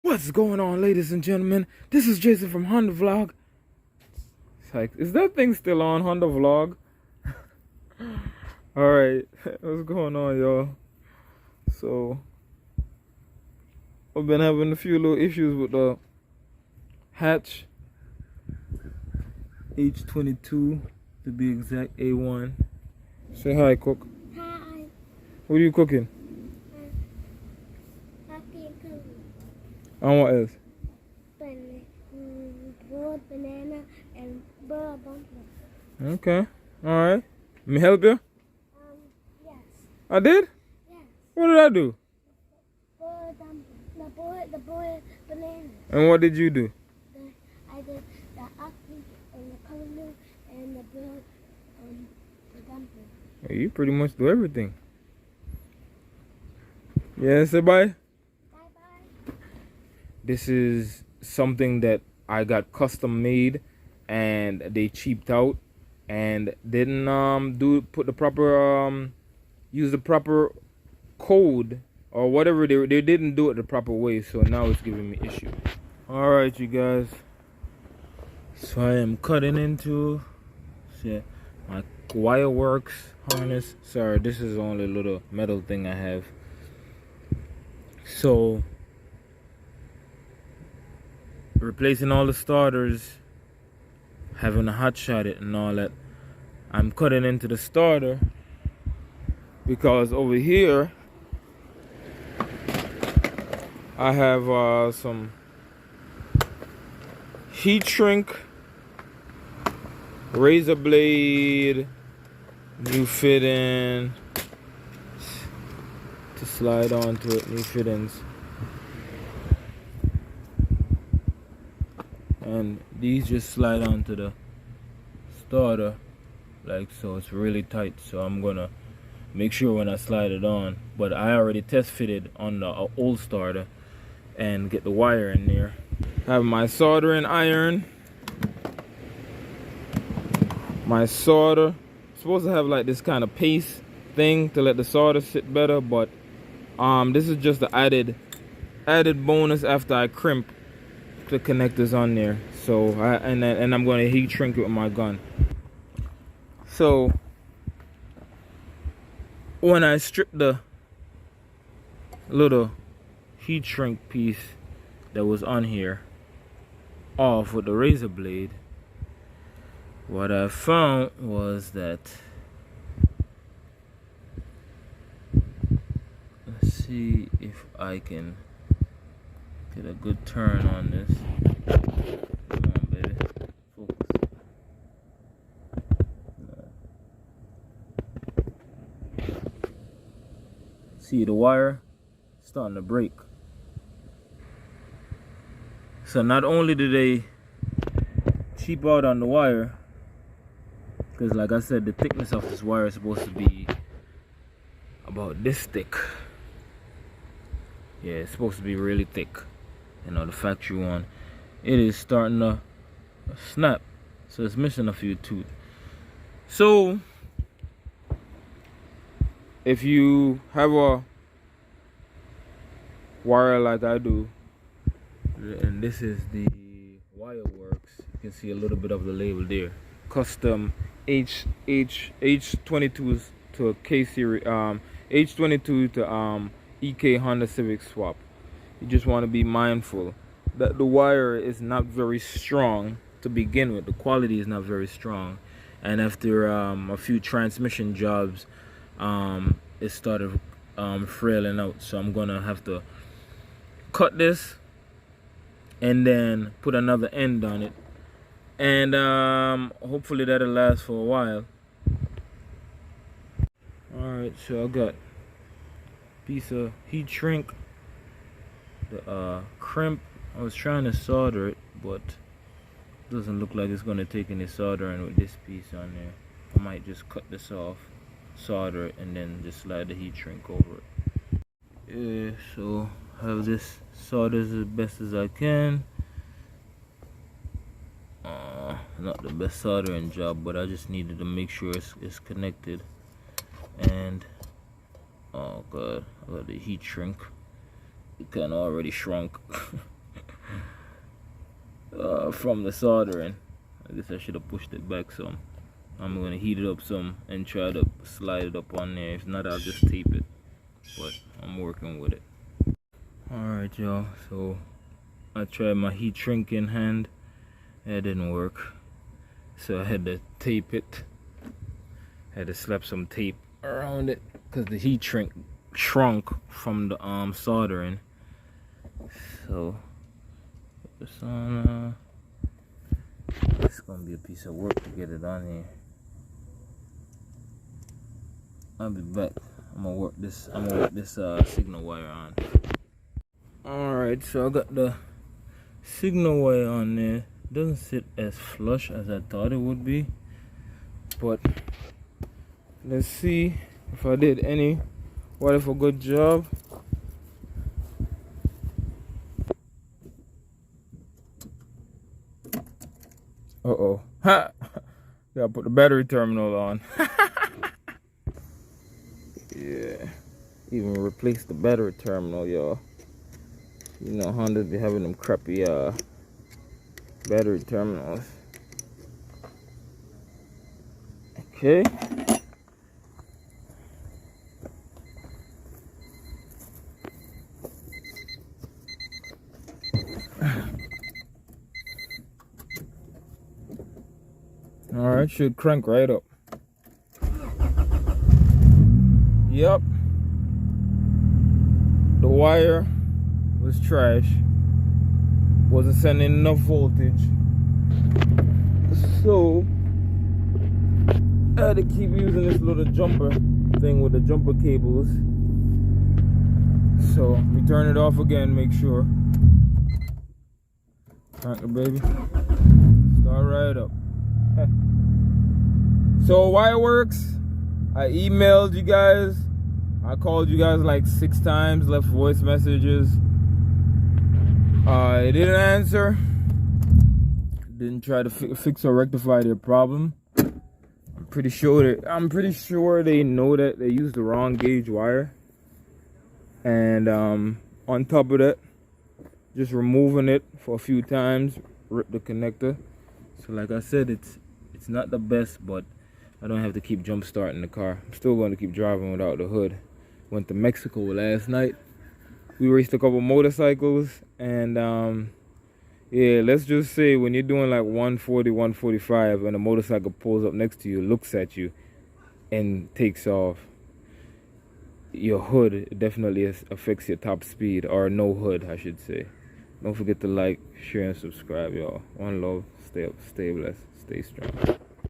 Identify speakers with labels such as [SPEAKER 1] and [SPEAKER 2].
[SPEAKER 1] What's going on, ladies and gentlemen? This is Jason from Honda Vlog. It's like, is that thing still on, Honda Vlog? Alright, what's going on, y'all? So, I've been having a few little issues with the hatch. H22 to be exact, A1. Say hi, cook.
[SPEAKER 2] Hi.
[SPEAKER 1] What are you cooking? And what else?
[SPEAKER 2] Boiled banana and boiled dumpling.
[SPEAKER 1] Okay, alright. Let me help you?
[SPEAKER 2] Yes.
[SPEAKER 1] I did?
[SPEAKER 2] Yes.
[SPEAKER 1] What did I do?
[SPEAKER 2] Boiled dumpling. The boiled banana.
[SPEAKER 1] And what did you do?
[SPEAKER 2] I did the aki and the caramel and the boiled the dumpling.
[SPEAKER 1] Hey, you pretty much do everything. Yeah, say bye.
[SPEAKER 2] Bye-bye.
[SPEAKER 1] This is something that I got custom made and they cheaped out and didn't put the proper use the proper code or whatever. They didn't do it the proper way, so now it's giving me issue. All right, you guys, so I am cutting into my WIREWORX harness. Sorry, this is only a little metal thing I have. So replacing all the starters, having a hot shot it and all that, I'm cutting into the starter because over here I have some heat shrink, razor blade, new fitting to slide onto it, new fittings. And these just slide onto the starter like so. It's really tight, so I'm gonna make sure when I slide it on. But I already test fitted on the old starter and get the wire in there. Have my soldering iron, my solder. Supposed to have like this kind of paste thing to let the solder sit better, but this is just the added bonus after I crimp the connectors on there. So and I'm going to heat shrink it with my gun. So when I strip the little heat shrink piece that was on here off with the razor blade, what I found was that, let's see if I can get a good turn on this. Come on, baby. Focus. See the wire starting to break. So not only do they cheap out on the wire, because like I said, the thickness of this wire is supposed to be about this thick. Yeah, it's supposed to be really thick. You know, the factory one, it is starting to snap, so it's missing a few tooth. So if you have a wire like I do, and this is the WIREWORX, you can see a little bit of the label there, custom H22s to a K series, H22 to EK Honda Civic swap. You just want to be mindful that the wire is not very strong to begin with. The quality is not very strong, and after a few transmission jobs, it started frailing out. So I'm gonna have to cut this and then put another end on it, and hopefully that'll last for a while. Alright, so I got a piece of heat shrink, the crimp. I was trying to solder it, but it doesn't look like it's going to take any soldering with this piece on there. I might just cut this off, solder it, and then just slide the heat shrink over it. Yeah, so have this soldered as best as I can. Not the best soldering job, but I just needed to make sure it's connected. And oh god, I got the heat shrink. It kind of already shrunk. from the soldering. I guess I should have pushed it back some. I'm gonna heat it up some and try to slide it up on there. If not, I'll just tape it, but I'm working with it. Alright y'all, so I tried my heat shrink in hand. It didn't work, so I had to tape it. Had to slap some tape around it because the heat shrunk from the soldering. So put this on. It's gonna be a piece of work to get it on here. I'll be back. I'm gonna work this signal wire on. Alright, so I got the signal wire on there. Doesn't sit as flush as I thought it would be, but let's see if I did any wonderful good job. Uh-oh. Ha! Gotta put the battery terminal on. Yeah. Even replace the battery terminal, y'all. You know, Hondas be having them crappy battery terminals. Okay. Alright, should crank right up. Yep. The wire was trash. Wasn't sending enough voltage. So I had to keep using this little jumper thing with the jumper cables. So we turn it off again, make sure. Crank the baby. Start right up. So WIREWORX, I emailed you guys. I called you guys like 6 times, left voice messages. They didn't answer. Didn't try to fix or rectify their problem. I'm pretty sure they know that they used the wrong gauge wire. And on top of that, just removing it for a few times, rip the connector. So like I said, it's not the best, but I don't have to keep jump starting the car. I'm still going to keep driving without the hood. Went to Mexico last night. We raced a couple motorcycles, and yeah, let's just say when you're doing like 140, 145 and a motorcycle pulls up next to you, looks at you and takes off, your hood definitely affects your top speed, or no hood I should say. Don't forget to like, share, and subscribe, y'all. One love. Stay up, stay blessed, stay strong.